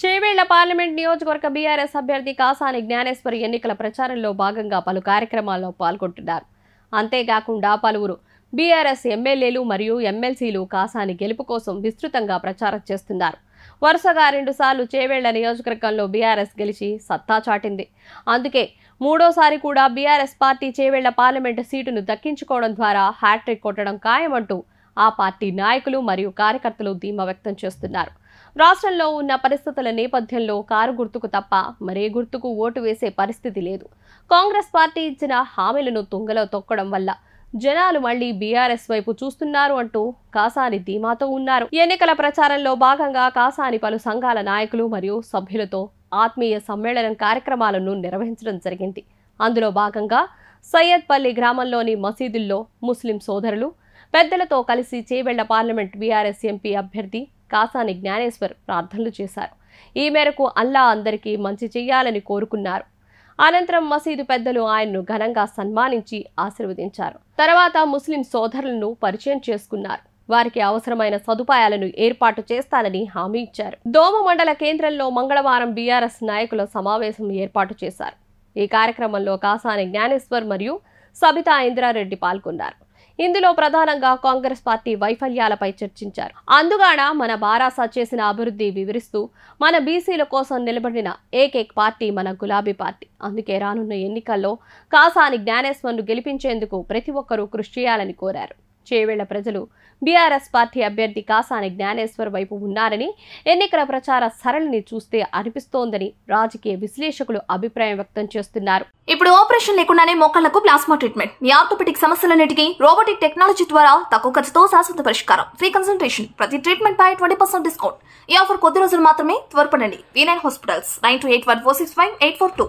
Chevella parliament నియోజకవర్గ BRS అభ్యర్థి కాసాని జ్ఞానేశ్వరి ఎన్నికల ప్రచారంలో భాగంగా పలు కార్యక్రమాల్లో పాల్గొంటున్నారు. అంతేకాకుండా పలువురు బీఆర్ఎస్ ఎమ్మెల్యేలు మరియు ఎమ్మెల్సీలు కాసాని గెలుపు కోసం విస్తృతంగా ప్రచారం చేస్తున్నారు. వరుసగా 2 సార్లు చేవేళ్ల నియోజకవర్గంలో బీఆర్ఎస్ గెలిచి సత్తా చాటింది. అందుకే మూడోసారి కూడా బీఆర్ఎస్ పార్టీ చేవేళ్ల పార్లమెంటు సీటును దక్కించుకోవడం ద్వారా హ్యాట్రిక్ కొట్టడం ఖాయమంటూ ఆ పార్టీ నాయకులు మరియు కార్యకర్తలు ధీమా వ్యక్తం చేస్తున్నారు. రాష్ట్రంలో ఉన్న పరిస్థితుల నేపథ్యంలో కారు గుర్తుకు తప్ప మరే గుర్తుకు ఓటు వేసే పరిస్థితి లేదు. కాంగ్రెస్ పార్టీ ఇచ్చిన హామీలను తుంగలో తొక్కడం వల్ల జనాలు మళ్లీ బీఆర్ఎస్ వైపు చూస్తున్నారు అంటూ కాసాని ధీమాతో ఉన్నారు. ఎన్నికల ప్రచారంలో భాగంగా కాసాని పలు సంఘాల నాయకులు మరియు సభ్యులతో ఆత్మీయ సమ్మేళనం కార్యక్రమాలను నిర్వహించడం జరిగింది. అందులో భాగంగా సయ్యద్పల్లి గ్రామంలోని మసీదుల్లో ముస్లిం సోదరులు పెద్దలతో కలిసి చేవేళ్ల పార్లమెంట్ బీఆర్ఎస్ ఎంపీ అభ్యర్థి కాసాని జ్ఞానేశ్వర్ ప్రార్థనలు చేశారు. ఈ మేరకు అల్లా అందరికీ మంచి చేయాలని కోరుకున్నారు. అనంతరం మసీదు పెద్దలు ఆయన్ను ఘనంగా సన్మానించి ఆశీర్వదించారు. తర్వాత ముస్లిం సోదరులను పరిచయం చేసుకున్నారు. వారికి అవసరమైన సదుపాయాలను ఏర్పాటు చేస్తానని హామీ ఇచ్చారు. దోమ మండల కేంద్రంలో మంగళవారం బీఆర్ఎస్ నాయకుల సమావేశం ఏర్పాటు చేశారు. ఈ కార్యక్రమంలో కాసాని జ్ఞానేశ్వర్ మరియు సబితా ఇంద్రారెడ్డి పాల్గొన్నారు. ఇందులో ప్రధానంగా కాంగ్రెస్ పార్టీ వైఫల్యాలపై చర్చించారు. అందుగాన మన బారాసా చేసిన అభివృద్ధి వివరిస్తూ మన బీసీల కోసం నిలబడిన ఏకైక పార్టీ మన గులాబీ పార్టీ. అందుకే రానున్న ఎన్నికల్లో కాసాని జ్ఞానేశ్వర్ను గెలిపించేందుకు ప్రతి ఒక్కరూ కృషి చేయాలని కోరారు. చేవేళ్ల ప్రజలు బీఆర్ఎస్ పార్టీ అభ్యర్థి కాసాని జ్ఞానేశ్వర్ వైపు ఉన్నారని ఎన్నికల ప్రచార సరళిని చూస్తే అనిపిస్తోందని రాజకీయ విశ్లేషకులు అభిప్రాయం వ్యక్తం చేస్తున్నారు. ఇప్పుడు ఆపరేషన్ లేకుండానే మోకాళ్లకు ప్లాస్మా ట్రీట్మెంట్, మీ ఆర్థోపెడిక్ సమస్యలన్నిటికీ రోబోటిక్ టెక్నాలజీ ద్వారా తక్కువ ఖర్చుతో శాశ్వత పరిష్కారం, ఫ్రీ కన్సల్టేషన్, ప్రతి ట్రీట్మెంట్ పై 20% డిస్కౌంట్. ఈ ఆఫర్ కొద్ది రోజులు మాత్రమే. త్వరపడండి. V9 hospitals 9281465842.